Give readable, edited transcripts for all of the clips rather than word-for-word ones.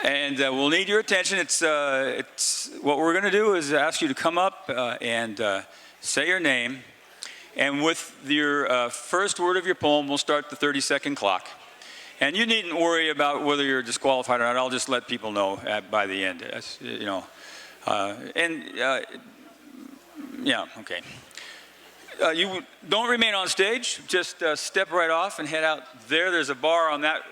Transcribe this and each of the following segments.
And we'll need your attention. It's what we're going to do is ask you to come up and say your name. And with your first word of your poem, we'll start the 30-second clock. And you needn't worry about whether you're disqualified or not. I'll just let people know by the end. You know, yeah, okay. You don't remain on stage. Just step right off and head out there. There's a bar on that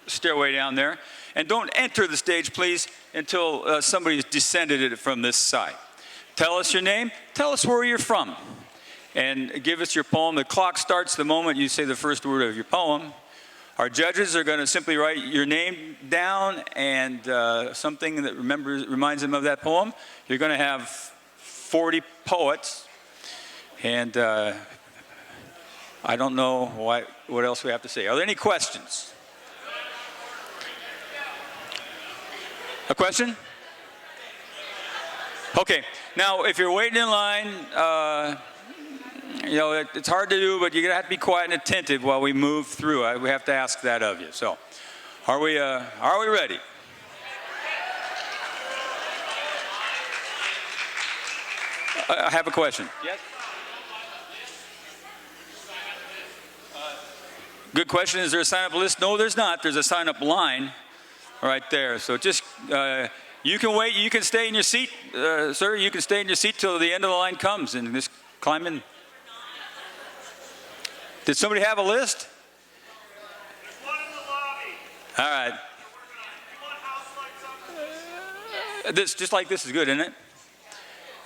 stairway down there. And don't enter the stage, please, until somebody's descended it from this side. Tell us your name. Tell us where you're from. And give us your poem. The clock starts the moment you say the first word of your poem. Our judges are going to simply write your name down and something that reminds them of that poem. You're going to have 40 poets. And I don't know what else we have to say. Are there any questions? A question? Okay. Now, if you're waiting in line, you know, it's hard to do, but you're going to have to be quiet and attentive while we move through. We have to ask that of you. So, are we ready? I have a question. Yes? Good question. Is there a sign-up list? No, there's not. There's a sign-up line right there. So just, you can wait. You can stay in your seat, sir. You can stay in your seat till the end of the line comes and just climb in. Did somebody have a list? There's one in the lobby. All right. This, just like this is good, isn't it?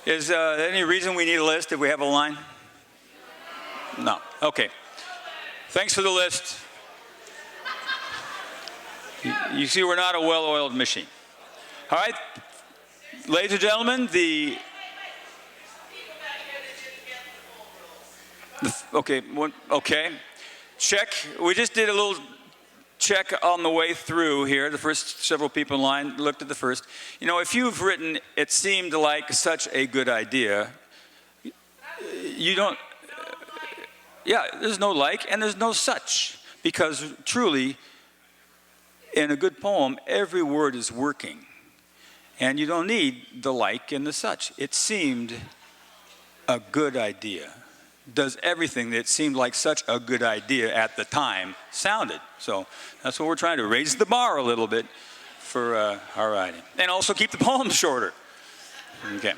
Is there any reason we need a list if we have a line? No. Okay. Thanks for the list. You see, we're not a well-oiled machine. All right. Ladies and gentlemen, okay. Check. We just did a little check on the way through here. The first several people in line looked at the first. You know, if you've written, "It seemed like such a good idea," you don't, yeah, there's no like and there's no such. Because truly, in a good poem, every word is working. And you don't need the like and the such. It seemed a good idea. Does everything that seemed like such a good idea at the time sounded. So that's what we're trying to raise the bar a little bit for our writing. And also keep the poems shorter. Okay.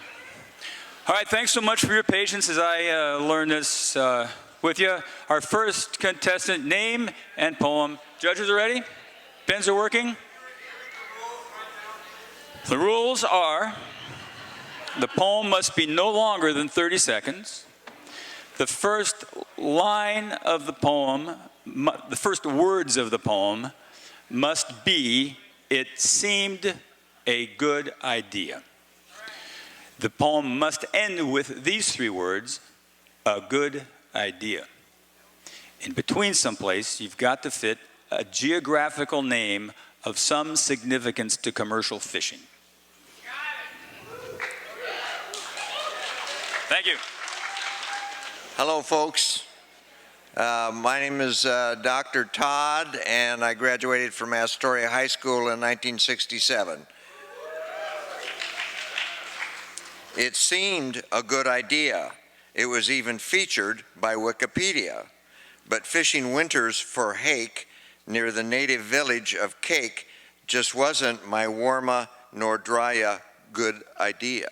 All right, thanks so much for your patience as I learn this with you. Our first contestant, name and poem. Judges are ready? Pens are working? The rules are, the poem must be no longer than 30 seconds. The first line of the poem, the first words of the poem must be, "It seemed a good idea." The poem must end with these three words, "a good idea." In between someplace, you've got to fit a geographical name of some significance to commercial fishing. Thank you. Hello, folks. My name is Dr. Todd, and I graduated from Astoria High School in 1967. It seemed a good idea. It was even featured by Wikipedia. But fishing winters for hake near the native village of Cake just wasn't my warma nor drya good idea.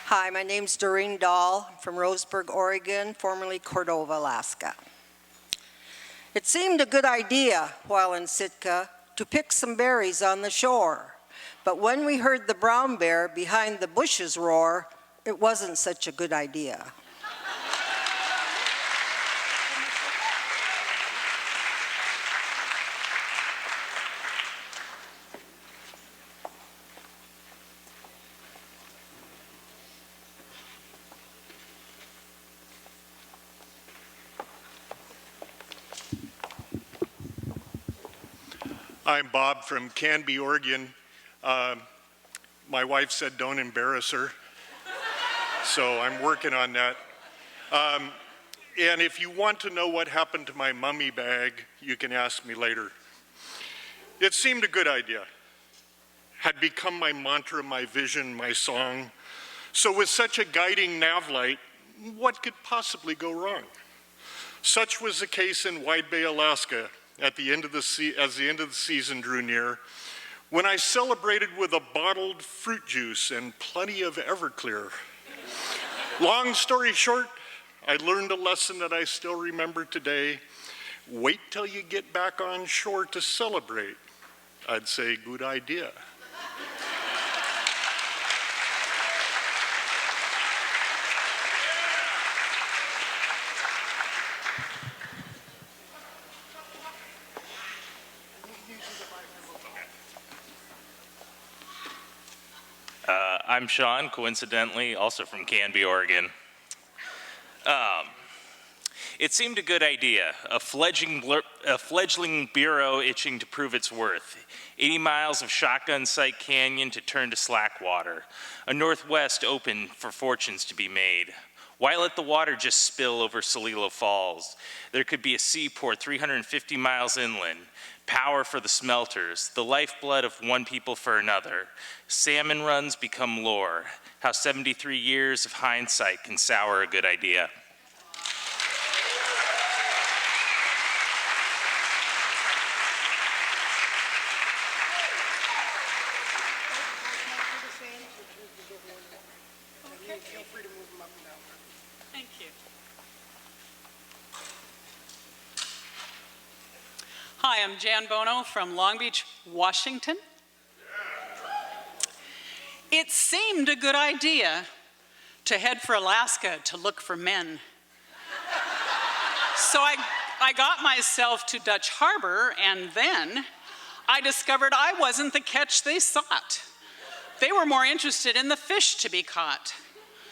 Hi, my name's Doreen Dahl from Roseburg, Oregon, formerly Cordova, Alaska. It seemed a good idea while in Sitka to pick some berries on the shore, but when we heard the brown bear behind the bushes roar, it wasn't such a good idea. I'm Bob from Canby, Oregon. My wife said don't embarrass her, so I'm working on that. And if you want to know what happened to my mummy bag, you can ask me later. It seemed a good idea. Had become my mantra, my vision, my song. So with such a guiding nav light, what could possibly go wrong? Such was the case in Wide Bay, Alaska, as the end of the season drew near, when I celebrated with a bottled fruit juice and plenty of Everclear. Long story short, I learned a lesson that I still remember today. Wait till you get back on shore to celebrate. I'd say, good idea. I'm Sean, coincidentally, also from Canby, Oregon. It seemed a good idea, a fledgling bureau itching to prove its worth. 80 miles of shotgun sight canyon to turn to slack water. A northwest open for fortunes to be made. Why let the water just spill over Solilo Falls? There could be a seaport 350 miles inland. Power for the smelters, the lifeblood of one people for another. Salmon runs become lore. How 73 years of hindsight can sour a good idea. Thank you. Hi, I'm Jan Bono from Long Beach, Washington. It seemed a good idea to head for Alaska to look for men. So I got myself to Dutch Harbor, and then I discovered I wasn't the catch they sought. They were more interested in the fish to be caught.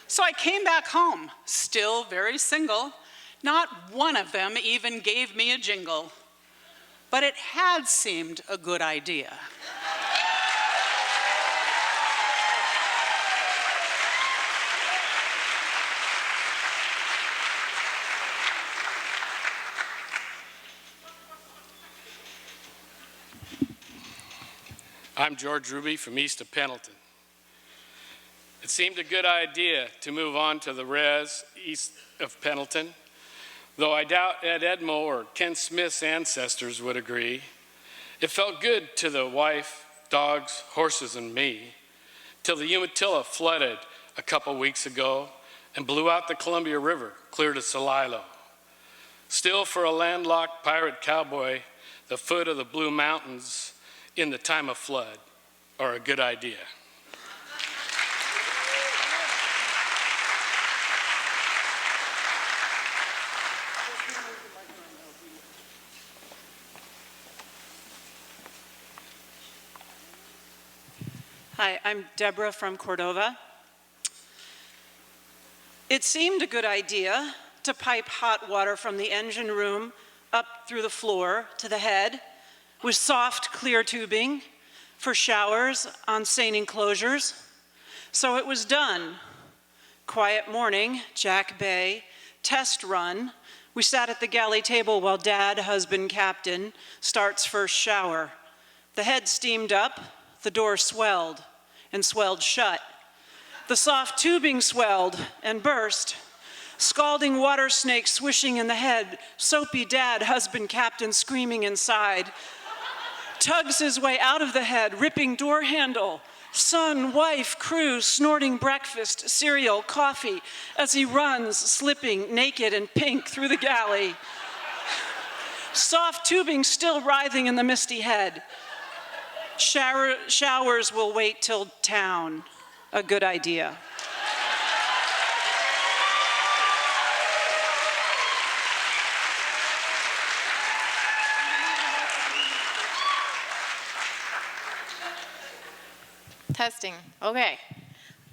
So I came back home, still very single. Not one of them even gave me a jingle. But it had seemed a good idea. I'm George Ruby from east of Pendleton. It seemed a good idea to move on to the res east of Pendleton, though I doubt Ed Edmo or Ken Smith's ancestors would agree. It felt good to the wife, dogs, horses, and me, till the Umatilla flooded a couple weeks ago and blew out the Columbia River clear to Solilo. Still, for a landlocked pirate cowboy, the foot of the Blue Mountains in the time of flood are a good idea. Hi, I'm Deborah from Cordova. It seemed a good idea to pipe hot water from the engine room up through the floor to the head with soft, clear tubing for showers on seine enclosures. So it was done. Quiet morning, Jack Bay, test run. We sat at the galley table while Dad, husband, captain, starts first shower. The head steamed up, the door swelled and swelled shut. The soft tubing swelled and burst. Scalding water snakes swishing in the head. Soapy Dad, husband, captain, screaming inside. Tugs his way out of the head, ripping door handle. Son, wife, crew, snorting breakfast, cereal, coffee, as he runs, slipping, naked and pink through the galley. Soft tubing still writhing in the misty head. Showers will wait till town. A good idea. Testing. Okay.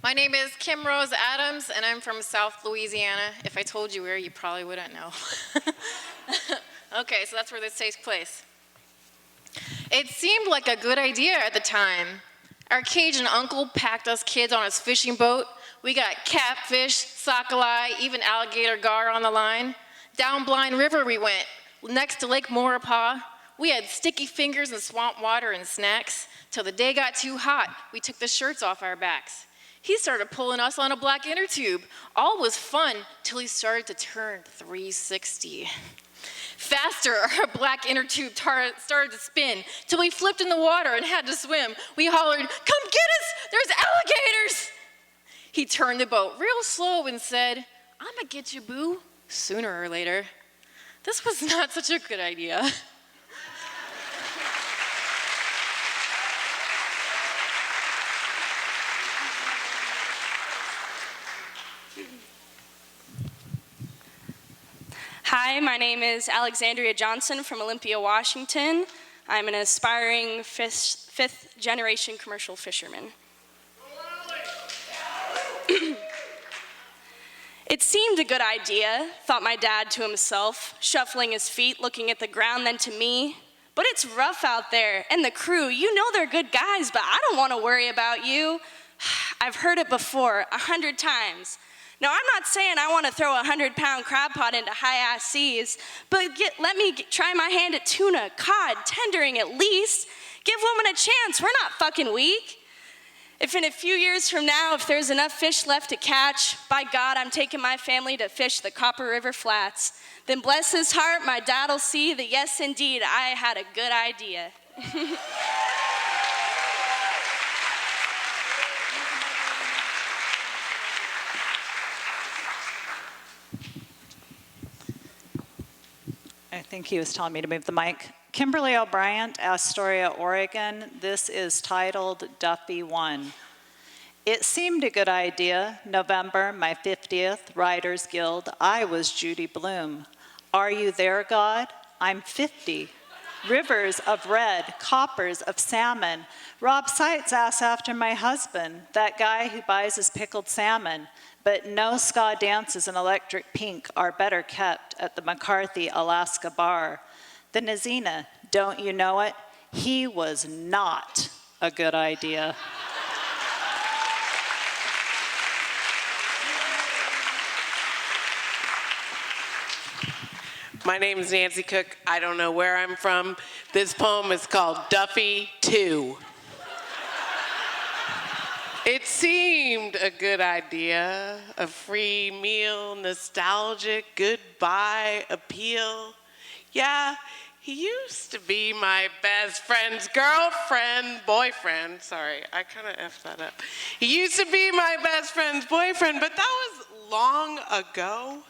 My name is Kim Rose Adams, and I'm from South Louisiana. If I told you where, you probably wouldn't know. Okay, so that's where this takes place. It seemed like a good idea at the time. Our Cajun uncle packed us kids on his fishing boat. We got catfish, sockeye, even alligator gar on the line. Down Blind River we went, next to Lake Maurepas, We had sticky fingers and swamp water and snacks. Till the day got too hot, we took the shirts off our backs. He started pulling us on a black inner tube. All was fun till he started to turn 360. Faster, our black inner tube started to spin till we flipped in the water and had to swim. We hollered, "Come get us, there's alligators!" He turned the boat real slow and said, "I'ma get you, boo, sooner or later." This was not such a good idea. Hi, my name is Alexandria Johnson from Olympia, Washington. I'm an aspiring fifth-generation commercial fisherman. It seemed a good idea, thought my dad to himself, shuffling his feet, looking at the ground, then to me. But it's rough out there, and the crew, you know they're good guys, but I don't want to worry about you. I've heard it before, 100 times. Now, I'm not saying I want to throw a 100-pound crab pot into high-ass seas, but let me try my hand at tuna, cod, tendering at least. Give women a chance. We're not fucking weak. If in a few years from now, if there's enough fish left to catch, by God, I'm taking my family to fish the Copper River Flats. Then bless his heart, my dad'll see that yes, indeed, I had a good idea. I think he was telling me to move the mic. Kimberly O'Brien, Astoria, Oregon. This is titled Duffy 1. It seemed a good idea. November, my 50th, Writers Guild. I was Judy Bloom. Are you there, God? I'm 50. Rivers of red, coppers of salmon. Rob Seitz asks after my husband, that guy who buys his pickled salmon. But no ska dances in electric pink are better kept at the McCarthy Alaska bar. The Nazina, don't you know it? He was not a good idea. My name is Nancy Cook. I don't know where I'm from. This poem is called Duffy 2. It seemed a good idea, a free meal, nostalgic, goodbye appeal. Yeah, he used to be my best friend's boyfriend. Sorry, I kind of effed that up. He used to be my best friend's boyfriend, but that was long ago.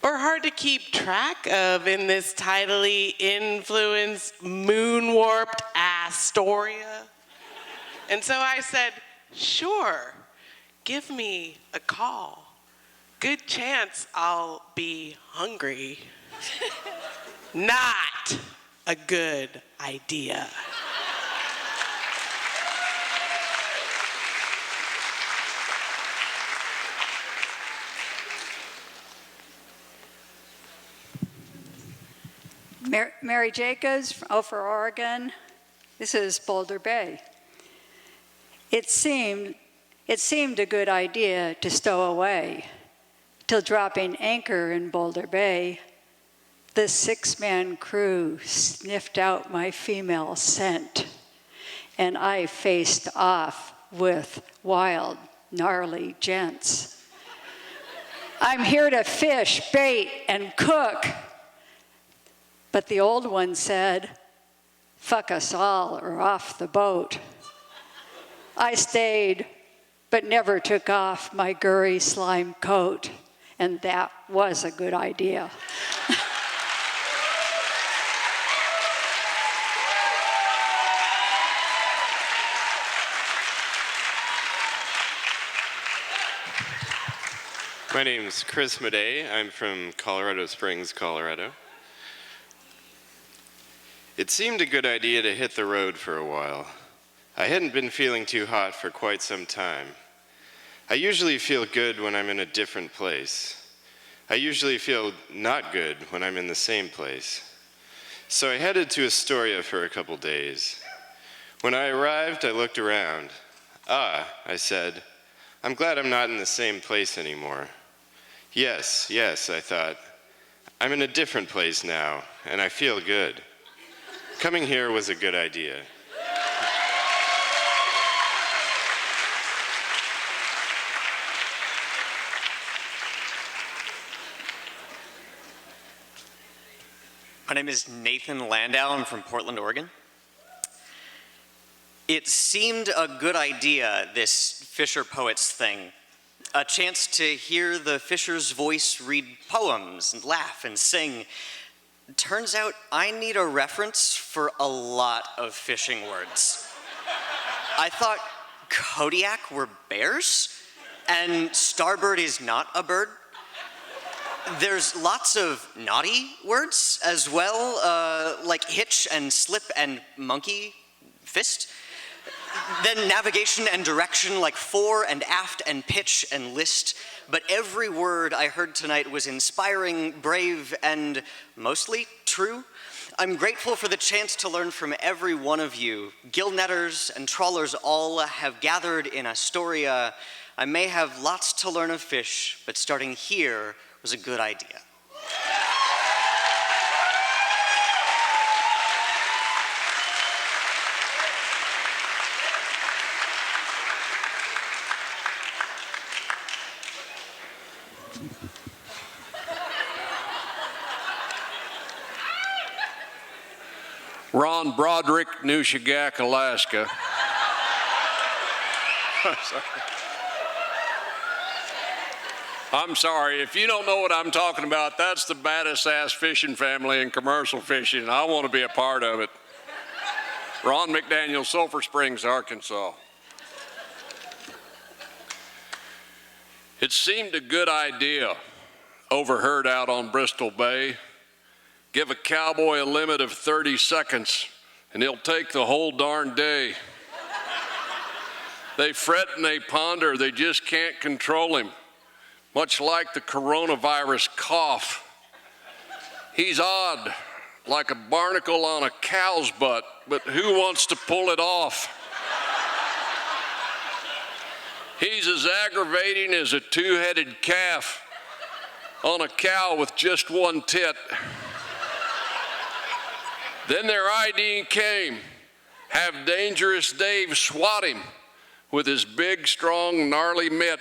Or hard to keep track of in this tidally influenced, moon-warped Astoria. And so I said, sure, give me a call. Good chance I'll be hungry. Not a good idea. Mary Jacobs from Ophir, Oregon. This is Boulder Bay. It seemed a good idea to stow away, till dropping anchor in Boulder Bay, the 6-man crew sniffed out my female scent, and I faced off with wild, gnarly gents. I'm here to fish, bait, and cook. But the old one said, fuck us all or off the boat. I stayed, but never took off my gurry slime coat, and that was a good idea. My name's Chris Madej. I'm from Colorado Springs, Colorado. It seemed a good idea to hit the road for a while. I hadn't been feeling too hot for quite some time. I usually feel good when I'm in a different place. I usually feel not good when I'm in the same place. So I headed to Astoria for a couple days. When I arrived, I looked around. Ah, I said, I'm glad I'm not in the same place anymore. Yes, I thought, I'm in a different place now, and I feel good. Coming here was a good idea. My name is Nathan Landau. I'm from Portland, Oregon. It seemed a good idea, this Fisher Poets thing. A chance to hear the Fisher's voice read poems and laugh and sing. Turns out I need a reference for a lot of fishing words. I thought Kodiak were bears, and starboard is not a bird. There's lots of naughty words as well, like hitch and slip and monkey fist. Then navigation and direction, like fore and aft and pitch and list. But every word I heard tonight was inspiring, brave, and mostly true. I'm grateful for the chance to learn from every one of you. Gill netters and trawlers all have gathered in Astoria. I may have lots to learn of fish, but starting here was a good idea. Ron Broderick, Nushagak, Alaska. I'm sorry, if you don't know what I'm talking about, that's the baddest ass fishing family in commercial fishing, and I want to be a part of it. Ron McDaniel, Sulphur Springs, Arkansas. It seemed a good idea, overheard out on Bristol Bay. Give a cowboy a limit of 30 seconds, and he'll take the whole darn day. They fret and they ponder, they just can't control him. Much like the coronavirus cough. He's odd, like a barnacle on a cow's butt, but who wants to pull it off? He's as aggravating as a two-headed calf on a cow with just one tit. Then their ID came. Have Dangerous Dave swat him with his big, strong, gnarly mitt.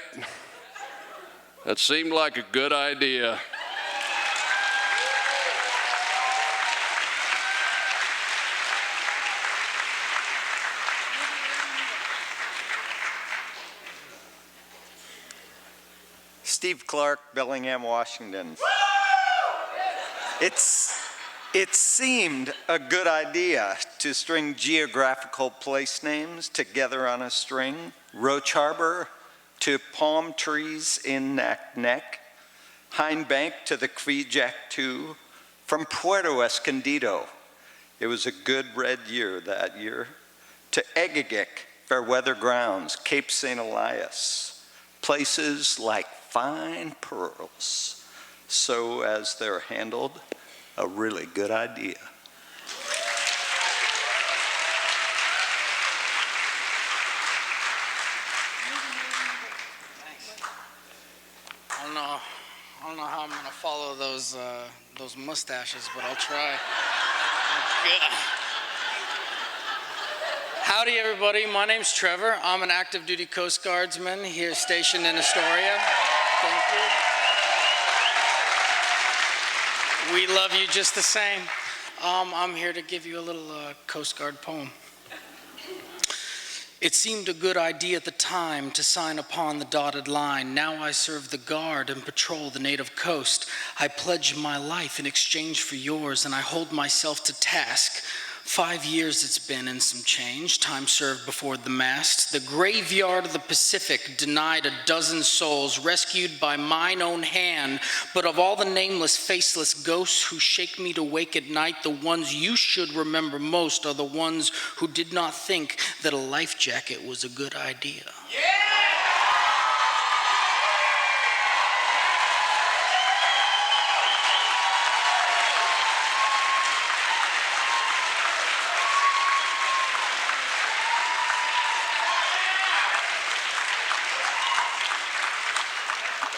That seemed like a good idea. Steve Clark, Bellingham, Washington. It seemed a good idea to string geographical place names together on a string. Roach Harbor to palm trees in Neck, Hind Bank to the Kvijack 2, from Puerto Escondido. It was a good red year that year. To Egegik, Fairweather Grounds, Cape St. Elias, places like fine pearls, so as they're handled, a really good idea. I don't know how I'm gonna follow those mustaches, but I'll try. Howdy, everybody. My name's Trevor. I'm an active duty Coast Guardsman here stationed in Astoria. Thank you. We love you just the same. I'm here to give you a little Coast Guard poem. It seemed a good idea at the time to sign upon the dotted line. Now I serve the guard and patrol the native coast. I pledge my life in exchange for yours, and I hold myself to task. 5 years it's been and some change, time served before the mast. The graveyard of the Pacific denied a dozen souls, rescued by mine own hand. But of all the nameless, faceless ghosts who shake me to wake at night, the ones you should remember most are the ones who did not think that a life jacket was a good idea.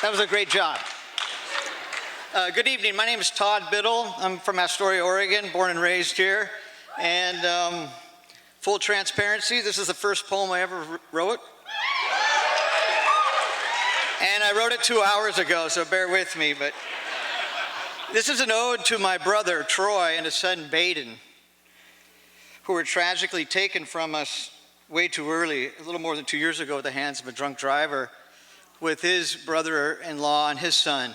That was a great job. Good evening. My name is Todd Biddle. I'm from Astoria, Oregon, born and raised here. And full transparency, this is the first poem I ever wrote. And I wrote it 2 hours ago, so bear with me. But this is an ode to my brother, Troy, and his son, Baden, who were tragically taken from us way too early, a little more than 2 years ago at the hands of a drunk driver, with his brother-in-law and his son.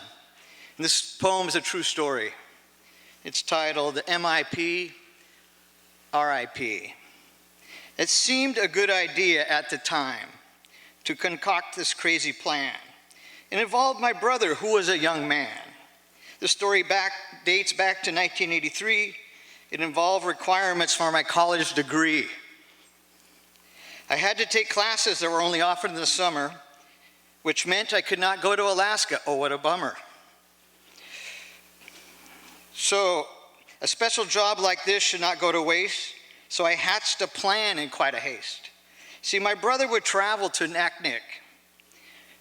And this poem is a true story. It's titled MIP, RIP. It seemed a good idea at the time to concoct this crazy plan. It involved my brother, who was a young man. The story dates back to 1983. It involved requirements for my college degree. I had to take classes that were only offered in the summer, which meant I could not go to Alaska. Oh, what a bummer. So a special job like this should not go to waste, so I hatched a plan in quite a haste. See, my brother would travel to Naknek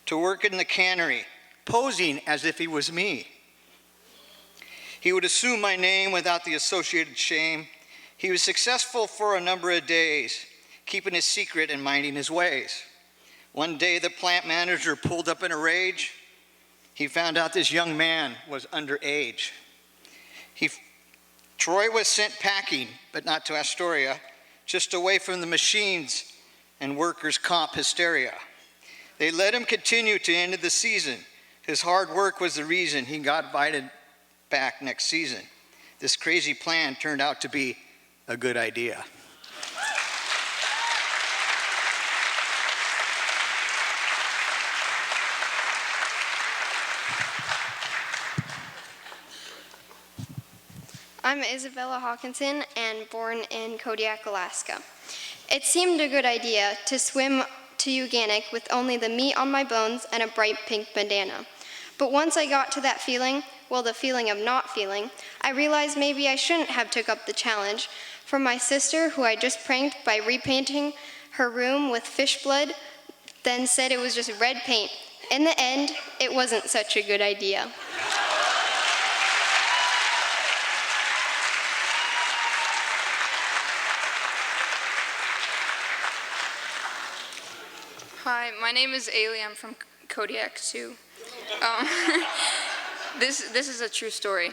to work in the cannery, posing as if he was me. He would assume my name without the associated shame. He was successful for a number of days, keeping his secret and minding his ways. One day, the plant manager pulled up in a rage. He found out this young man was underage. Troy was sent packing, but not to Astoria, just away from the machines and workers' comp hysteria. They let him continue to the end of the season. His hard work was the reason he got invited back next season. This crazy plan turned out to be a good idea. I'm Isabella Hawkinson and born in Kodiak, Alaska. It seemed a good idea to swim to Uganic with only the meat on my bones and a bright pink bandana. But once I got to that feeling, well, the feeling of not feeling, I realized maybe I shouldn't have took up the challenge. For my sister, who I just pranked by repainting her room with fish blood, then said it was just red paint. In the end, it wasn't such a good idea. Hi, my name is Ailey. I'm from Kodiak too. This is a true story.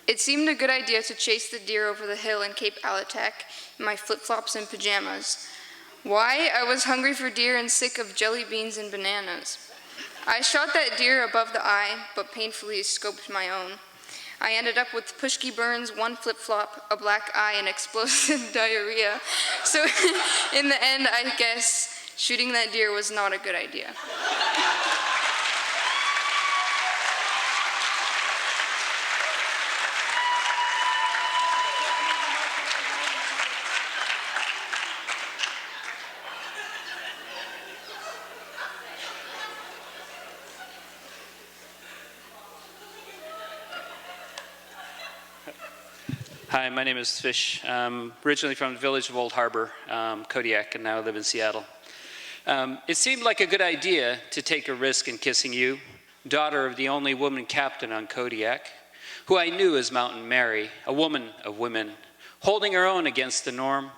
It seemed a good idea to chase the deer over the hill in Cape Alatak in my flip-flops and pajamas. Why? I was hungry for deer and sick of jelly beans and bananas. I shot that deer above the eye, but painfully scoped my own. I ended up with pushki burns, one flip-flop, a black eye, and explosive diarrhea. So in the end, I guess shooting that deer was not a good idea. Hi, my name is Fish. I'm originally from the village of Old Harbor, Kodiak, and now live in Seattle. It seemed like a good idea to take a risk in kissing you, daughter of the only woman captain on Kodiak, who I knew as Mountain Mary, a woman of women, holding her own against the norm.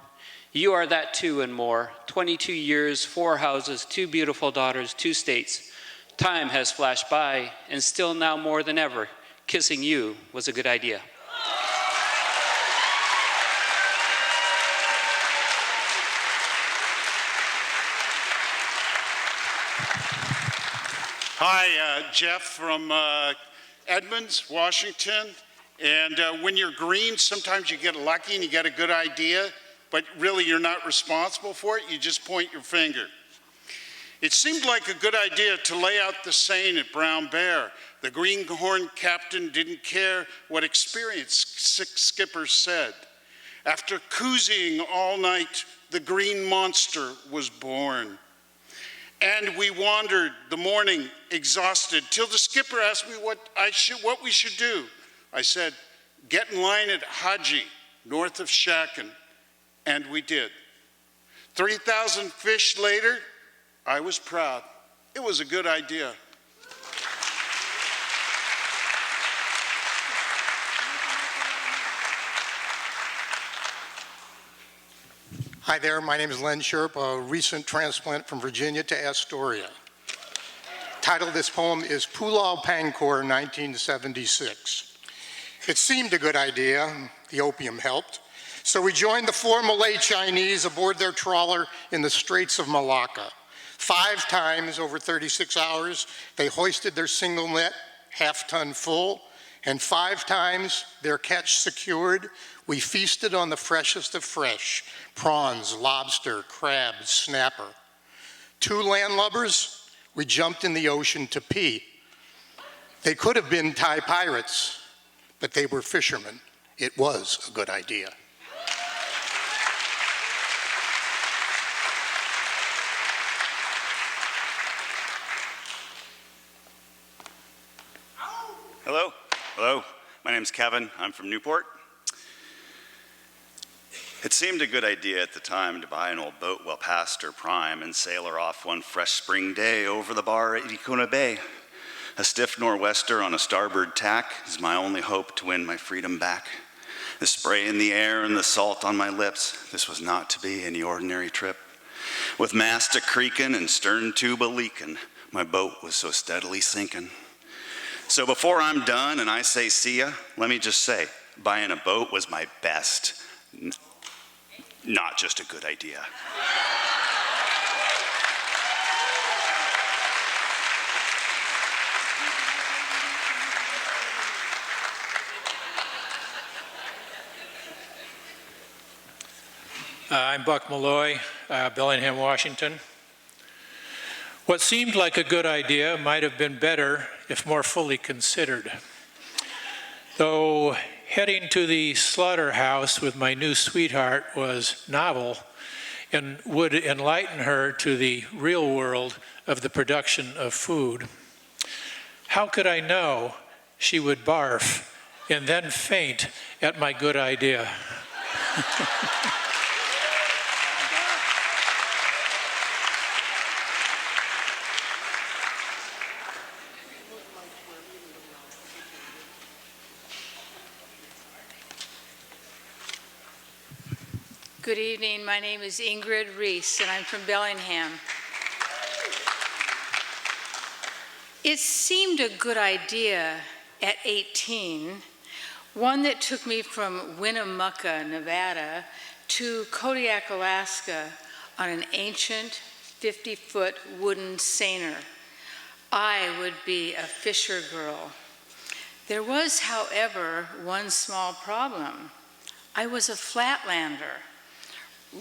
You are that too and more. 22 years, 4 houses, 2 beautiful daughters, 2 states. Time has flashed by, and still now more than ever, kissing you was a good idea. Hi, Jeff from Edmonds, Washington. And when you're green, sometimes you get lucky and you get a good idea, but really you're not responsible for it. You just point your finger. It seemed like a good idea to lay out the seine at Brown Bear. The greenhorn captain didn't care what experienced skippers said. After koozying all night, the green monster was born. And we wandered the morning exhausted till the skipper asked me what we should do. I said, get in line at Haji, north of Shakin, and we did. 3,000 fish later, I was proud. It was a good idea. Hi there, my name is Len Sherp, a recent transplant from Virginia to Astoria. Title of this poem is Pulau Pangkor, 1976. It seemed a good idea, the opium helped, so we joined the 4 Malay Chinese aboard their trawler in the Straits of Malacca. 5 times over 36 hours, they hoisted their single net, half-ton full, and 5 times, their catch secured, we feasted on the freshest of fresh, prawns, lobster, crabs, snapper. 2 landlubbers, we jumped in the ocean to pee. They could have been Thai pirates, but they were fishermen. It was a good idea. Hello. Hello. My name's Kevin. I'm from Newport. It seemed a good idea at the time to buy an old boat well past her prime and sail her off one fresh spring day over the bar at Ikuna Bay. A stiff nor'wester on a starboard tack is my only hope to win my freedom back. The spray in the air and the salt on my lips, this was not to be any ordinary trip. With mast a creaking and stern tube a leaking, my boat was so steadily sinking. So before I'm done and I say see ya, let me just say, buying a boat was my best, not just a good idea. I'm Buck Malloy, Bellingham, Washington. What seemed like a good idea might have been better if more fully considered. Though heading to the slaughterhouse with my new sweetheart was novel and would enlighten her to the real world of the production of food, how could I know she would barf and then faint at my good idea? Good evening. My name is Ingrid Reese, and I'm from Bellingham. It seemed a good idea at 18, one that took me from Winnemucca, Nevada, to Kodiak, Alaska, on an ancient 50-foot wooden seiner. I would be a fisher girl. There was, however, one small problem. I was a flatlander.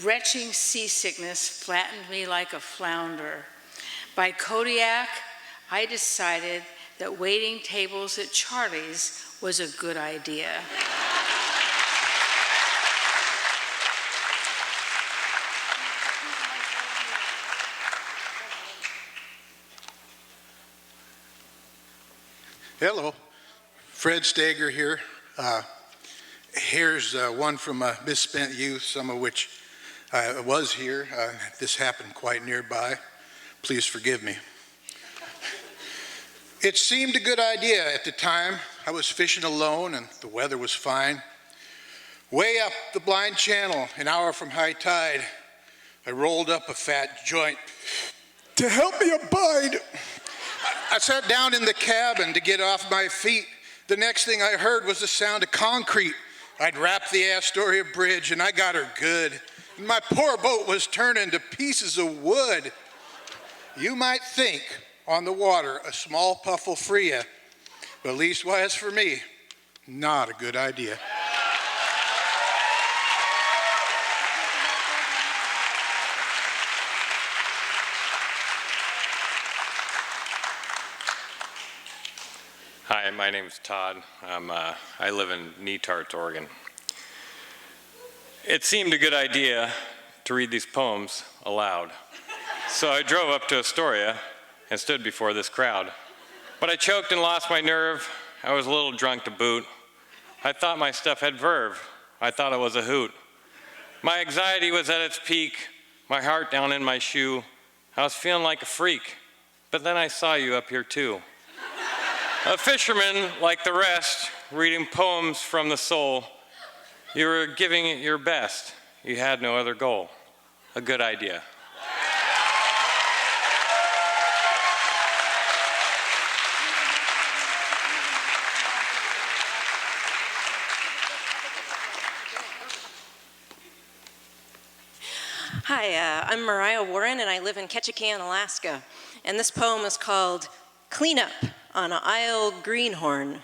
Retching seasickness flattened me like a flounder. By Kodiak, I decided that waiting tables at Charlie's was a good idea. Hello, Fred Stager here. Here's one from misspent youth, some of which was here. This happened quite nearby. Please forgive me. It seemed a good idea at the time. I was fishing alone and the weather was fine. Way up the blind channel, an hour from high tide, I rolled up a fat joint to help me abide. I sat down in the cabin to get off my feet. The next thing I heard was the sound of concrete. I'd wrapped the Astoria Bridge and I got her good. My poor boat was turning to pieces of wood. You might think on the water a small puff will free you, but leastwise for me, not a good idea. Hi, my name is Todd. I live in Netarts, Oregon. It seemed a good idea to read these poems aloud. So I drove up to Astoria and stood before this crowd. But I choked and lost my nerve. I was a little drunk to boot. I thought my stuff had verve. I thought it was a hoot. My anxiety was at its peak, my heart down in my shoe. I was feeling like a freak. But then I saw you up here too. A fisherman like the rest, reading poems from the soul. You were giving it your best. You had no other goal. a good idea. Hi, I'm Mariah Warren, and I live in Ketchikan, Alaska. And this poem is called Cleanup on an Isle Greenhorn.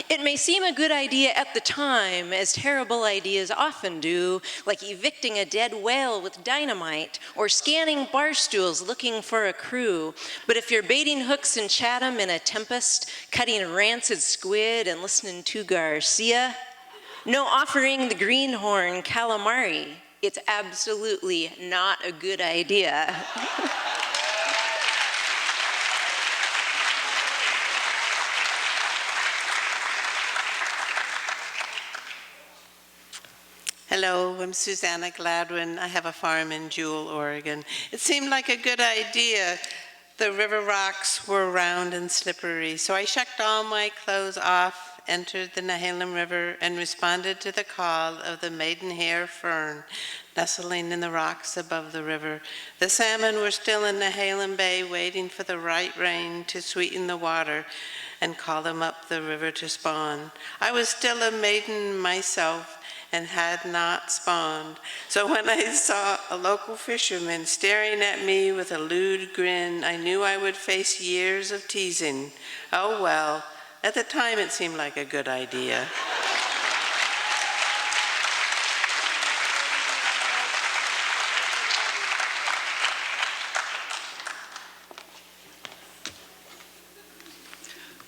It may seem a good idea at the time, as terrible ideas often do, like evicting a dead whale with dynamite or scanning bar stools looking for a crew. But if you're baiting hooks in Chatham in a tempest, cutting rancid squid and listening to Garcia, no offering the greenhorn calamari, it's absolutely not a good idea. Hello, I'm Susanna Gladwin. I have a farm in Jewel, Oregon. It seemed like a good idea. The river rocks were round and slippery, so I shucked all my clothes off, entered the Nehalem River, and responded to the call of the maidenhair fern nestling in the rocks above the river. The salmon were still in Nehalem Bay, waiting for the right rain to sweeten the water and call them up the river to spawn. I was still a maiden myself, and had not spawned. So when I saw a local fisherman staring at me with a lewd grin, I knew I would face years of teasing. Oh well, at the time it seemed like a good idea.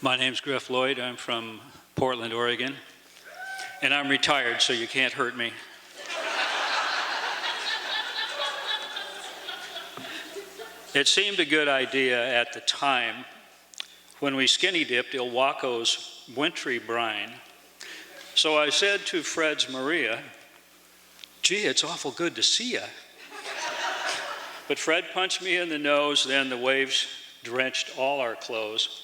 My name's Griff Lloyd. I'm from Portland, Oregon. And I'm retired, so you can't hurt me. It seemed a good idea at the time when we skinny dipped Ilwaco's wintry brine. So I said to Fred's Maria, "Gee, it's awful good to see ya." But Fred punched me in the nose, then the waves drenched all our clothes.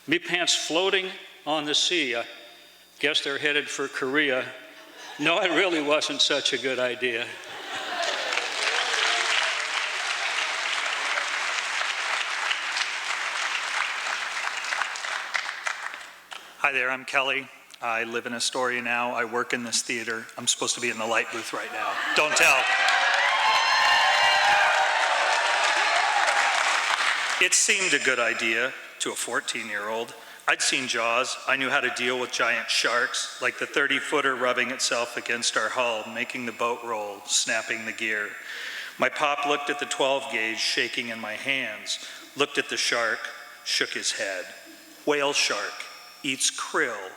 Me pants floating on the sea. I guess they're headed for Korea. No, it really wasn't such a good idea. Hi there, I'm Kelly. I live in Astoria now. I work in this theater. I'm supposed to be in the light booth right now. Don't tell. It seemed a good idea to a 14-year-old. I'd seen Jaws. I knew how to deal with giant sharks, like the 30-footer rubbing itself against our hull, making the boat roll, snapping the gear. My pop looked at the 12-gauge shaking in my hands, looked at the shark, shook his head. Whale shark eats krill,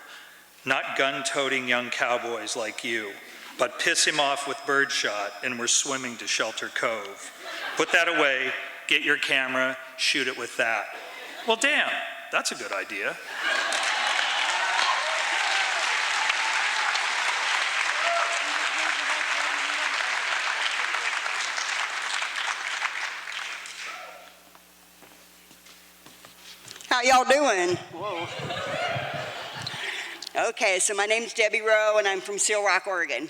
not gun-toting young cowboys like you, but piss him off with birdshot and we're swimming to Shelter Cove. Put that away, get your camera, shoot it with that. Well, damn, that's a good idea. How y'all doing? Whoa. Okay, so my name's Debbie Rowe, and I'm from Seal Rock, Oregon.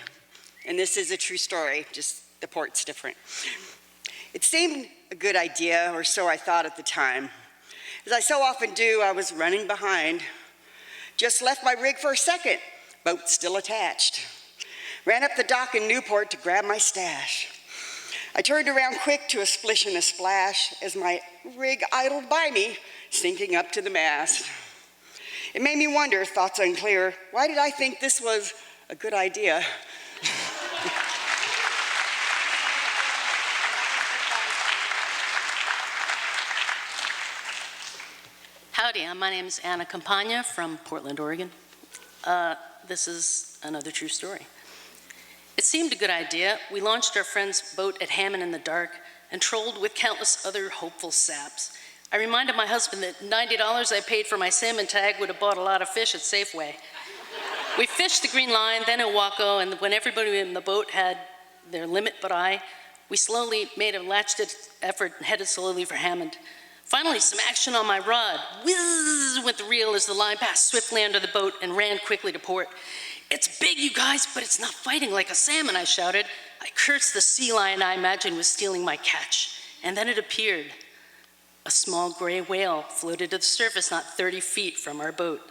And this is a true story, just the port's different. It seemed a good idea, or so I thought at the time. As I so often do, I was running behind. Just left my rig for a second, boat still attached. Ran up the dock in Newport to grab my stash. I turned around quick to a splish and a splash as my rig idled by me, sinking up to the mast. It made me wonder, thoughts unclear, why did I think this was a good idea? Howdy, my name is Anna Campagna from Portland, Oregon. This is another true story. It seemed a good idea. We launched our friend's boat at Hammond in the dark and trolled with countless other hopeful saps. I reminded my husband that $90 I paid for my salmon tag would have bought a lot of fish at Safeway. We fished the Green Line, then Ilwaco, and when everybody in the boat had their limit but I, we slowly made a latched effort and headed slowly for Hammond. Finally, some action on my rod. Whizzz went the reel as the line passed swiftly under the boat and ran quickly to port. "It's big, you guys, but it's not fighting like a salmon," I shouted. I cursed the sea lion I imagined was stealing my catch, and then it appeared. A small gray whale floated to the surface not 30 feet from our boat.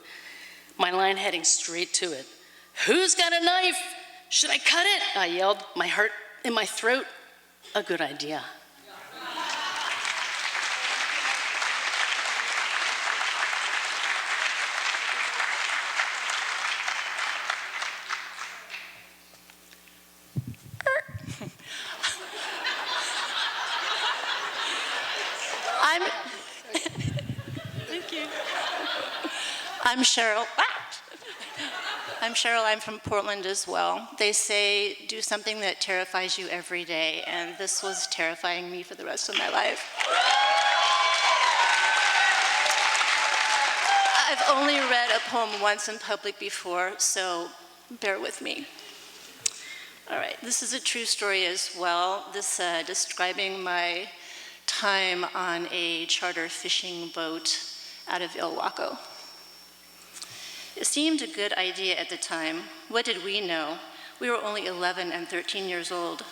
My line heading straight to it. "Who's got a knife? Should I cut it?" I yelled, my heart in my throat. A good idea. Thank you. I'm Cheryl. I'm Cheryl. I'm from Portland as well. They say do something that terrifies you every day, and this was terrifying me for the rest of my life. I've only read a poem once in public before, so bear with me. All right, this is a true story as well. This describing my time on a charter fishing boat out of Ilwaco. It seemed a good idea at the time. What did we know? We were only 11 and 13 years old.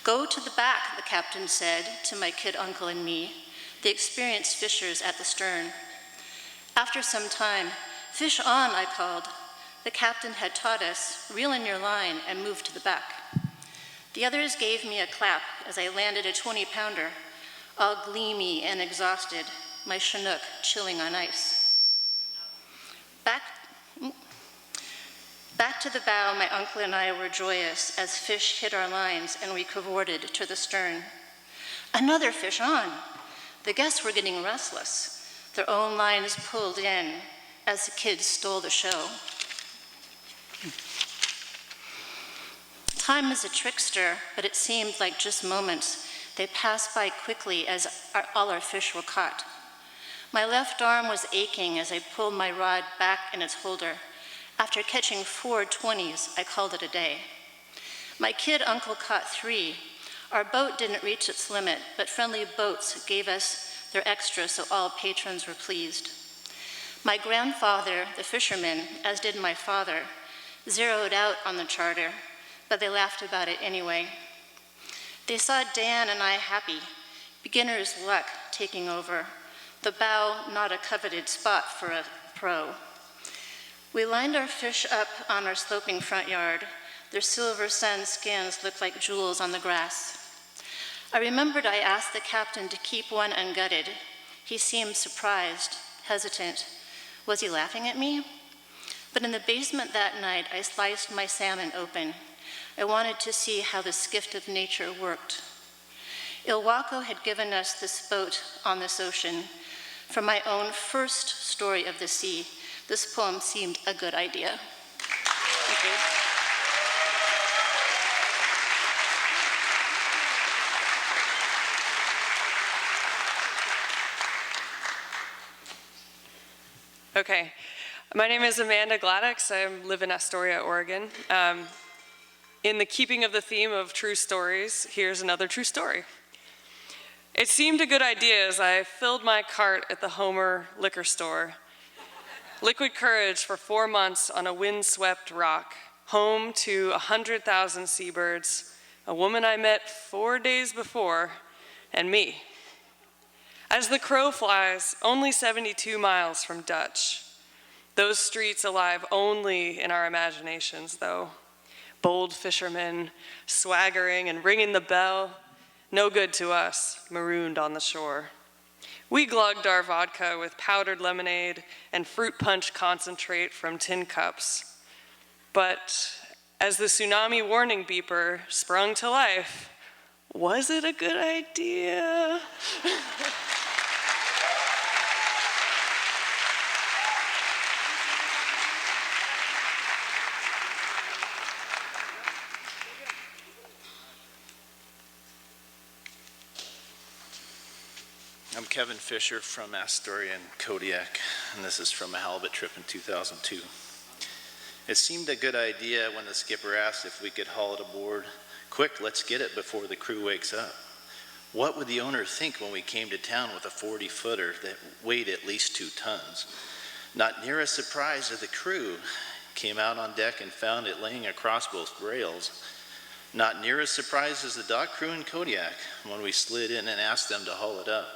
"Go to the back," the captain said to my kid uncle and me, the experienced fishers at the stern. After some time, "Fish on," I called. The captain had taught us, "Reel in your line and move to the back." The others gave me a clap as I landed a 20-pounder, all gleamy and exhausted, my Chinook chilling on ice. Back to the bow, my uncle and I were joyous as fish hit our lines and we cavorted to the stern. Another fish on. The guests were getting restless, their own lines pulled in as the kids stole the show. Time is a trickster, but it seemed like just moments. They passed by quickly as all our fish were caught. My left arm was aching as I pulled my rod back in its holder. After catching 4 20s, I called it a day. My kid uncle caught 3. Our boat didn't reach its limit, but friendly boats gave us their extra, so all patrons were pleased. My grandfather, the fisherman, as did my father, zeroed out on the charter, but they laughed about it anyway. They saw Dan and I happy, beginner's luck taking over, the bow not a coveted spot for a pro. We lined our fish up on our sloping front yard. Their silver sand skins looked like jewels on the grass. I remembered I asked the captain to keep one ungutted. He seemed surprised, hesitant. Was he laughing at me? But in the basement that night, I sliced my salmon open. I wanted to see how this gift of nature worked. Ilwaco had given us this boat on this ocean. From my own first story of the sea, this poem seemed a good idea. Thank you. Okay, my name is Amanda Gladdox. I live in Astoria, Oregon. In the keeping of the theme of true stories, here's another true story. It seemed a good idea as I filled my cart at the Homer liquor store. Liquid courage for 4 months on a windswept rock, home to 100,000 seabirds, a woman I met 4 days before, and me. As the crow flies, only 72 miles from Dutch. Those streets alive only in our imaginations, though. Bold fishermen, swaggering and ringing the bell, no good to us, marooned on the shore. We glugged our vodka with powdered lemonade and fruit punch concentrate from tin cups. But as the tsunami warning beeper sprung to life, was it a good idea? I'm Kevin Fisher from Astoria and Kodiak, and this is from a halibut trip in 2002. It seemed a good idea when the skipper asked if we could haul it aboard. Quick, let's get it before the crew wakes up. What would the owner think when we came to town with a 40-footer that weighed at least 2 tons? Not near a surprise to the crew. Came out on deck and found it laying across both rails. Not near as surprised as the dock crew in Kodiak when we slid in and asked them to haul it up.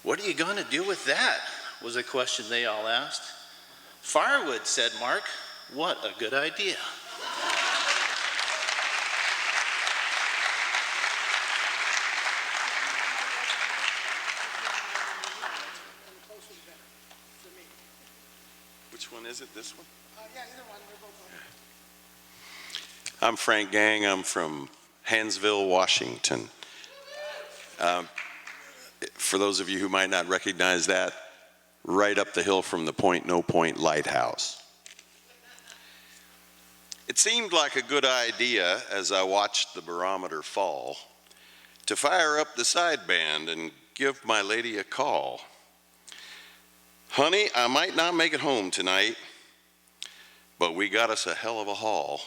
"What are you going to do with that?" was a question they all asked. "Firewood," said Mark. "What a good idea." Which one is it, this one? I'm Frank Gang. I'm from Hansville, Washington. For those of you who might not recognize that, right up the hill from the Point No Point Lighthouse. It seemed like a good idea as I watched the barometer fall to fire up the sideband and give my lady a call. "Honey, I might not make it home tonight, but we got us a hell of a haul.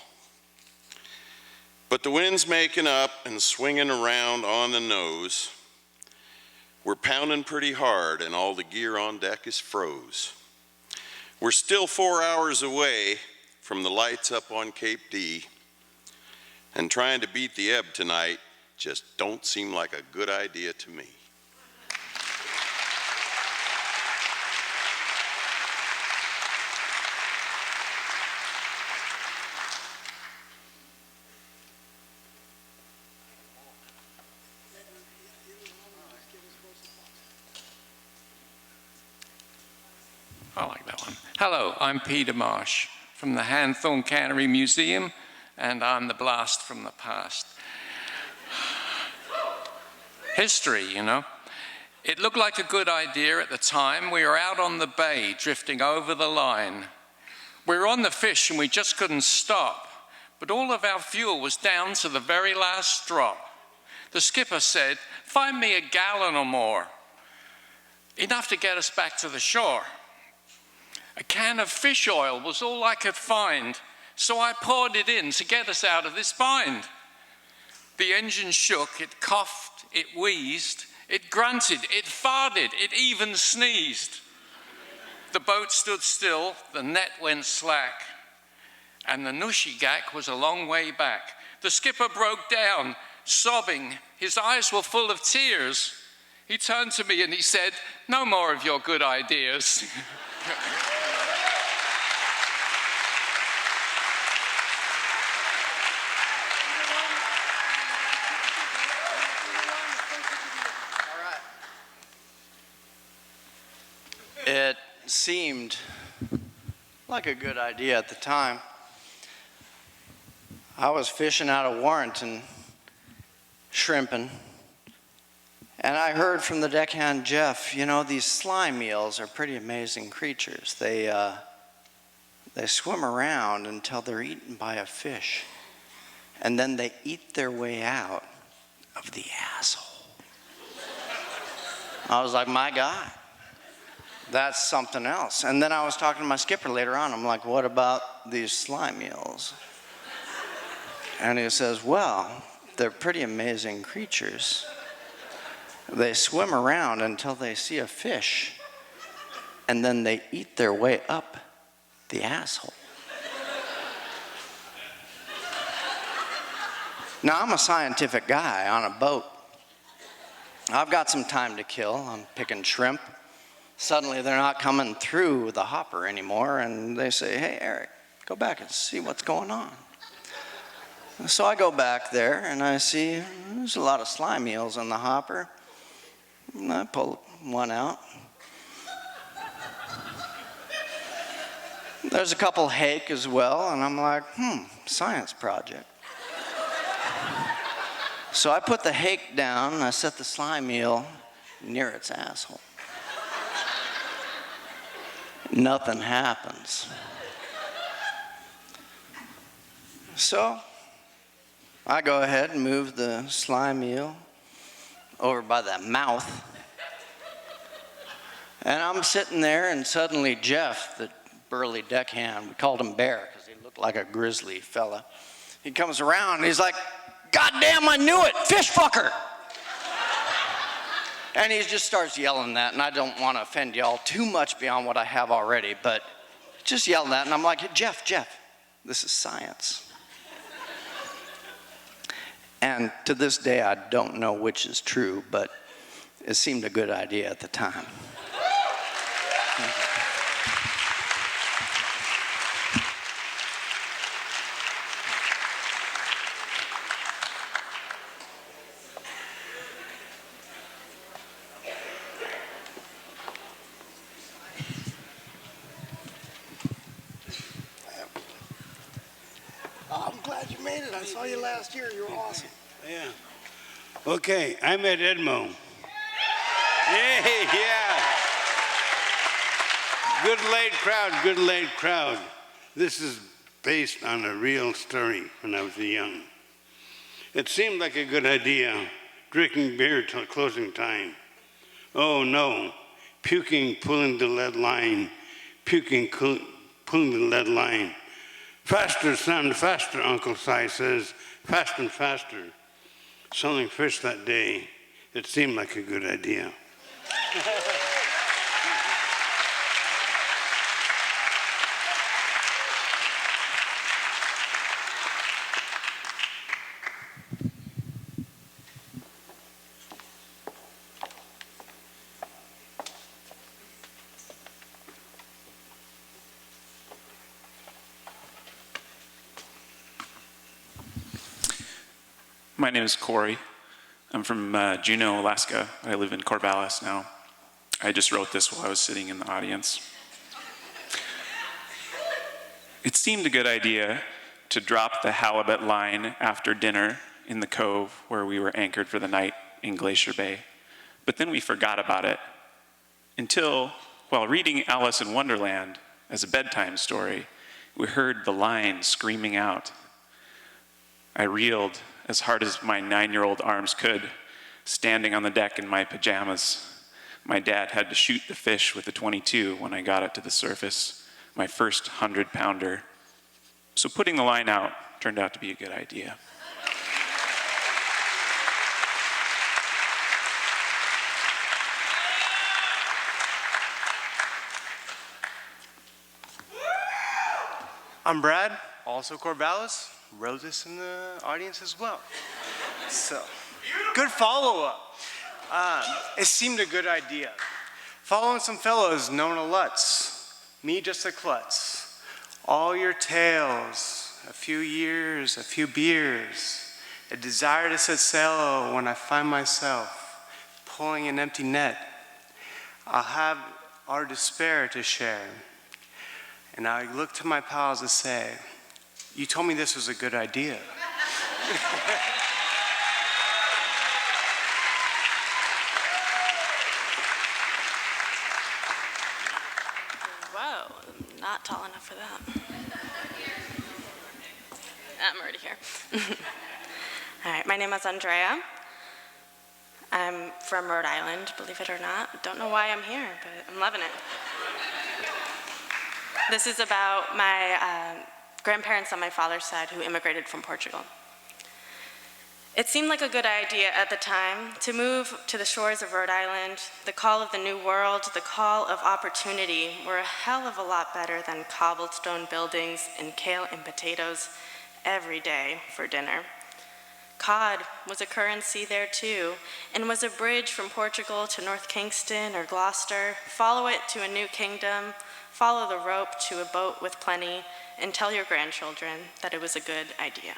But the wind's making up and swinging around on the nose. We're pounding pretty hard and all the gear on deck is froze. We're still 4 hours away from the lights up on Cape D, and trying to beat the ebb tonight just don't seem like a good idea to me." I like that one. Hello, I'm Peter Marsh from the Hanthorne Cannery Museum, and I'm the blast from the past. History, you know. It looked like a good idea at the time. We were out on the bay, drifting over the line. We were on the fish and we just couldn't stop, but all of our fuel was down to the very last drop. The skipper said, "Find me a gallon or more, enough to get us back to the shore." A can of fish oil was all I could find, so I poured it in to get us out of this bind. The engine shook, it coughed, it wheezed, it grunted, it farted, it even sneezed. The boat stood still, the net went slack, and the Nushigak was a long way back. The skipper broke down, sobbing. His eyes were full of tears. He turned to me and he said, "No more of your good ideas." It seemed like a good idea at the time. I was fishing out of Warrenton, shrimping, and I heard from the deckhand Jeff, you know, these slime eels are pretty amazing creatures. They swim around until they're eaten by a fish, and then they eat their way out of the asshole. I was like, my God. That's something else. And then I was talking to my skipper later on. I'm like, "What about these slime eels?" And he says, "Well, they're pretty amazing creatures. They swim around until they see a fish, and then they eat their way up the asshole." Now, I'm a scientific guy on a boat. I've got some time to kill. I'm picking shrimp. Suddenly they're not coming through the hopper anymore, and they say, "Hey, Eric, go back and see what's going on." So I go back there and I see there's a lot of slime eels in the hopper. And I pull one out. There's a couple hake as well, and I'm like, science project. So I put the hake down and I set the slime eel near its asshole. Nothing happens. So I go ahead and move the slime eel over by the mouth. And I'm sitting there, and suddenly Jeff, the burly deckhand, we called him Bear because he looked like a grizzly fella. He comes around and he's like, "God damn, I knew it, fish fucker." And he just starts yelling that, and I don't want to offend y'all too much beyond what I have already, but just yelling that, and I'm like, Jeff, this is science. And to this day, I don't know which is true, but it seemed a good idea at the time. Oh, I'm glad you made it. I saw you last year. You were awesome. Yeah. Okay, I'm at Edmo. Yeah. Good late crowd, good late crowd. This is based on a real story when I was young. It seemed like a good idea, drinking beer till closing time. Oh no, puking, pulling the lead line, puking, pulling the lead line. Faster, son, faster, Uncle Si says, faster and faster. Selling fish that day, it seemed like a good idea. My name is Corey. I'm from Juneau, Alaska. I live in Corvallis now. I just wrote this while I was sitting in the audience. It seemed a good idea to drop the halibut line after dinner in the cove where we were anchored for the night in Glacier Bay. But then we forgot about it until, while reading Alice in Wonderland as a bedtime story, we heard the line screaming out. I reeled as hard as my 9-year-old arms could, standing on the deck in my pajamas. My dad had to shoot the fish with a .22 when I got it to the surface, my first 100-pounder. So putting the line out turned out to be a good idea. I'm Brad, also Corvallis. Wrote this in the audience as well. So, good follow-up. It seemed a good idea. Following some fellows known as Lutz, me just a klutz. All your tales, a few years, a few beers, a desire to set sail when I find myself pulling an empty net. I'll have our despair to share. And I look to my pals to say, you told me this was a good idea. Whoa, I'm not tall enough for that. I'm already here. All right, my name is Andrea. I'm from Rhode Island, believe it or not. Don't know why I'm here, but I'm loving it. This is about my grandparents on my father's side who immigrated from Portugal. It seemed like a good idea at the time to move to the shores of Rhode Island. The call of the new world, the call of opportunity were a hell of a lot better than cobblestone buildings and kale and potatoes every day for dinner. Cod was a currency there too, and was a bridge from Portugal to North Kingston or Gloucester. Follow it to a new kingdom, follow the rope to a boat with plenty, and tell your grandchildren that it was a good idea.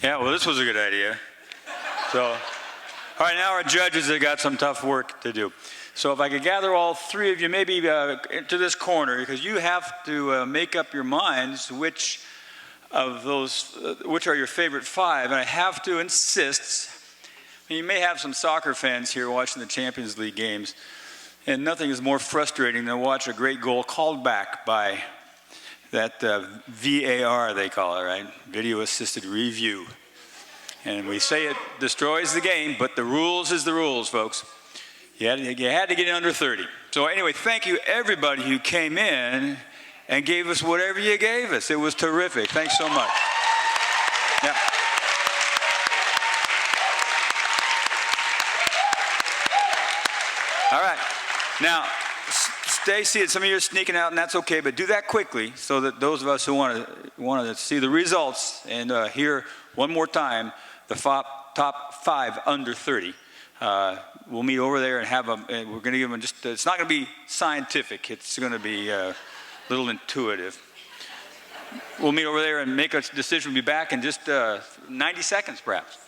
Yeah, well, this was a good idea. So, all right, now our judges have got some tough work to do. So if I could gather all three of you maybe to this corner, because you have to make up your minds which of those, which are your favorite five. And I have to insist, you may have some soccer fans here watching the Champions League games, and nothing is more frustrating than watch a great goal called back by that VAR, they call it, right? Video Assisted Review. And we say it destroys the game, but the rules is the rules, folks. You had to get it under 30. So anyway, thank you everybody who came in and gave us whatever you gave us. It was terrific. Thanks so much. Yeah. Now, stay seated. Some of you are sneaking out, and that's okay, but do that quickly so that those of us who want to see the results and hear one more time the top 5 under 30. We'll meet over there and have them, and we're going to give them just, it's not going to be scientific, it's going to be a little intuitive. We'll meet over there and make a decision. We'll be back in just 90 seconds, perhaps.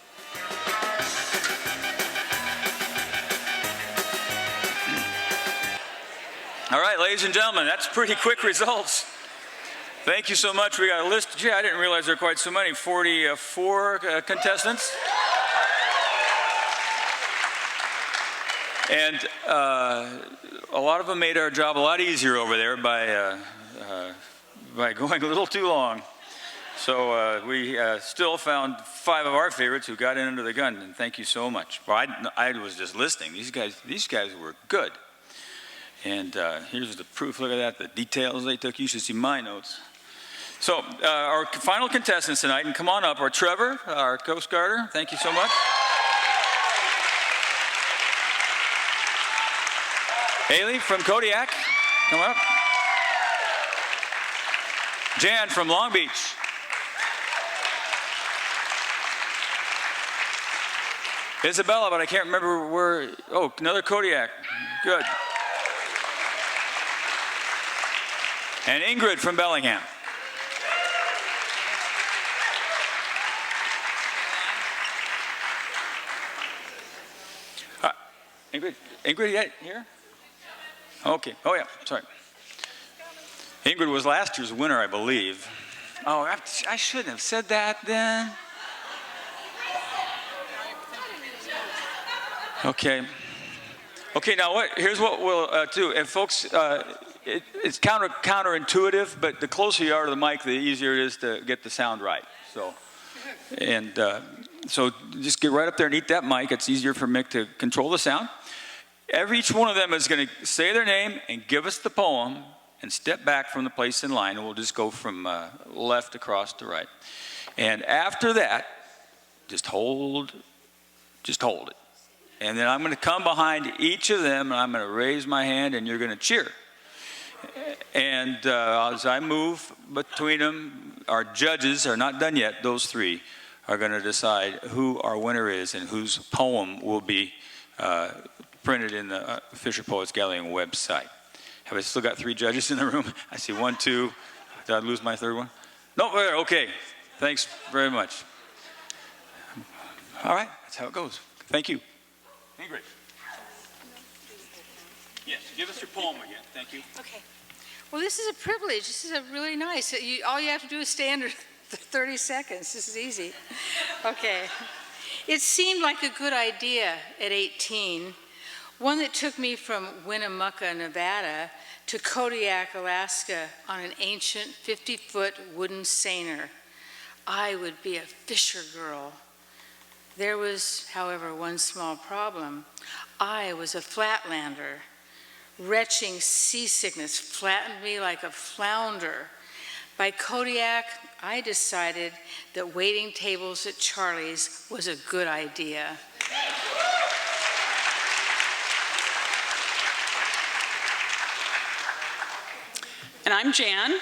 All right, ladies and gentlemen, that's pretty quick results. Thank you so much. We got a list. Gee, I didn't realize there were quite so many. 44 contestants. And a lot of them made our job a lot easier over there by going a little too long. So we still found 5 of our favorites who got in under the gun, and thank you so much. Well, I was just listening. These guys were good. And here's the proof. Look at that, the details they took. You should see my notes. So our final contestants tonight, and come on up, are Trevor, our Coast Guarder. Thank you so much. Haley from Kodiak, come up. Jan from Long Beach. Isabella, but I can't remember where. Oh, another Kodiak. Good. And Ingrid from Bellingham. Ingrid here? Okay. Oh, yeah. Sorry. Ingrid was last year's winner, I believe. Oh, I shouldn't have said that then. Okay. Okay, now here's what we'll do. And folks, it's counterintuitive, but the closer you are to the mic, the easier it is to get the sound right. So, and so just get right up there and eat that mic. It's easier for Mick to control the sound. Each one of them is going to say their name and give us the poem and step back from the place in line, and we'll just go from left across to right. And after that, just hold it. And then I'm going to come behind each of them, and I'm going to raise my hand, and you're going to cheer. And as I move between them, our judges are not done yet. Those 3 are going to decide who our winner is and whose poem will be printed in the Fisher Poets Gallery website. Have I still got 3 judges in the room? I see 1, 2. Did I lose my 3rd one? No, okay. Thanks very much. All right, that's how it goes. Thank you. Ingrid. Yes, give us your poem again. Thank you. Okay. Well, this is a privilege. This is really nice. All you have to do is stay under 30 seconds. This is easy. Okay. It seemed like a good idea at 18, one that took me from Winnemucca, Nevada to Kodiak, Alaska on an ancient 50-foot wooden seiner. I would be a fisher girl. There was, however, one small problem. I was a flatlander. Retching seasickness flattened me like a flounder. By Kodiak, I decided that waiting tables at Charlie's was a good idea. And I'm Jan.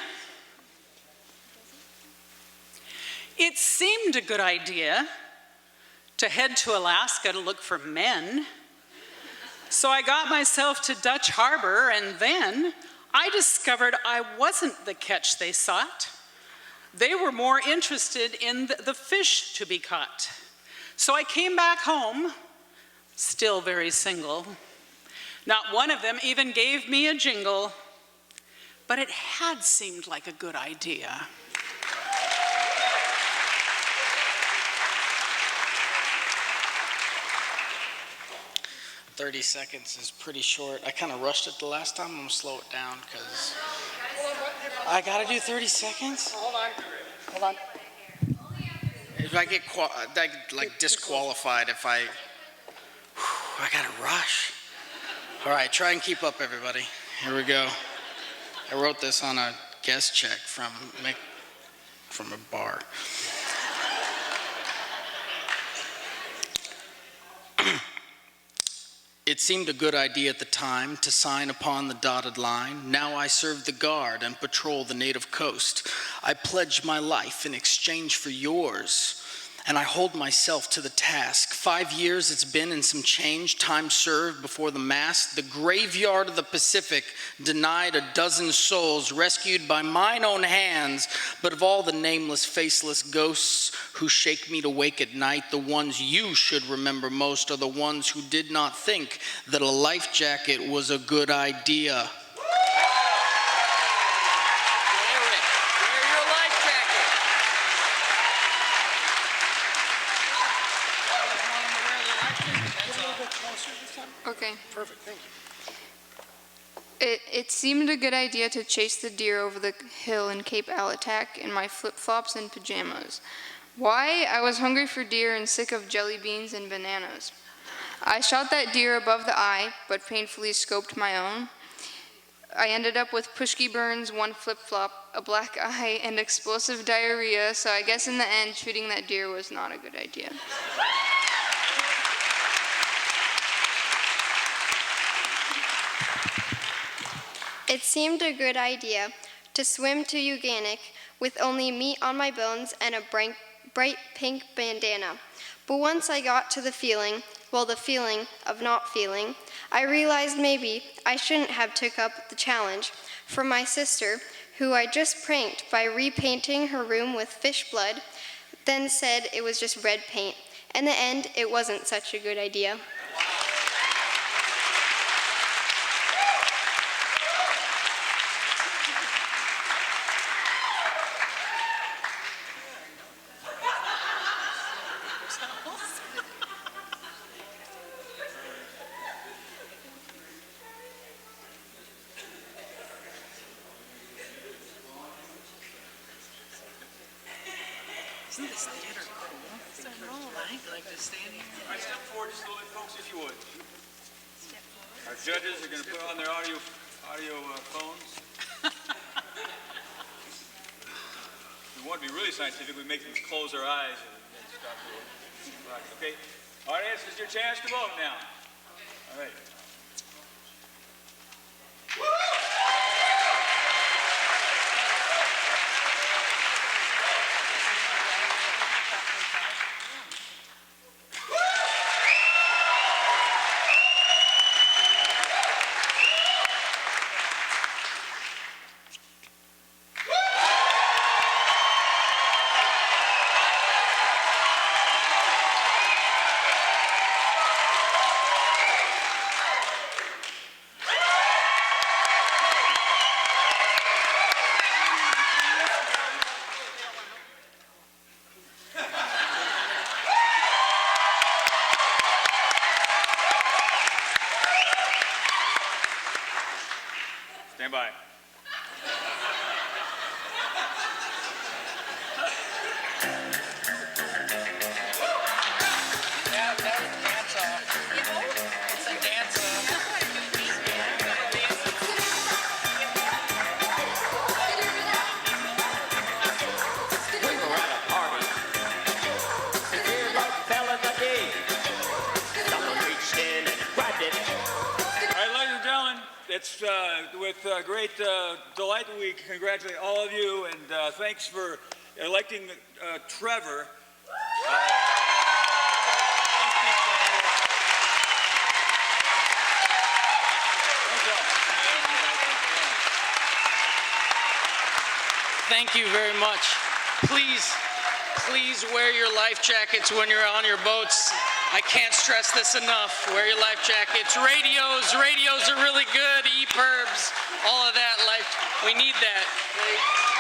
It seemed a good idea to head to Alaska to look for men. So I got myself to Dutch Harbor, and then I discovered I wasn't the catch they sought. They were more interested in the fish to be caught. So I came back home, still very single. Not one of them even gave me a jingle, but it had seemed like a good idea. "30 seconds is pretty short. I kind of rushed it the last time. I'm going to slow it down because I got to do 30 seconds? Hold on. If I get disqualified if I got to rush. All right, try and keep up, everybody. Here we go. I wrote this on a guest check from a bar. It seemed a good idea at the time to sign upon the dotted line. Now I serve the guard and patrol the native coast. I pledge my life in exchange for yours, and I hold myself to the task. 5 years it's been and some change, time served before the mast. The graveyard of the Pacific denied a dozen souls, rescued by mine own hands. But of all the nameless, faceless ghosts who shake me to wake at night, the ones you should remember most are the ones who did not think that a life jacket was a good idea. Okay. Perfect, thank you. It seemed a good idea to chase the deer over the hill in Cape Alatac in my flip-flops and pajamas. Why? I was hungry for deer and sick of jelly beans and bananas. I shot that deer above the eye, but painfully scoped my own. I ended up with pushki burns, one flip-flop, a black eye, and explosive diarrhea, so I guess in the end, shooting that deer was not a good idea. It seemed a good idea to swim to Uganic with only meat on my bones and a bright pink bandana. But once I got to the feeling, well, the feeling of not feeling, I realized maybe I shouldn't have took up the challenge for my sister, who I just pranked by repainting her room with fish blood, then said it was just red paint. In the end, it wasn't such a good idea. Isn't this theater cool? I like to stand here. All right, step forward just a little bit, folks, if you would. Our judges are going to put on their audio phones. If we want to be really scientific, we make them close their eyes and stop the okay? Audience, this is your chance to vote now. All right. Stand by. It's with great delight that we congratulate all of you, and thanks for electing Trevor. Thank you very much. Please wear your life jackets when you're on your boats. I can't stress this enough. Wear your life jackets. Radios are really good. EPIRBs, all of that. We need that.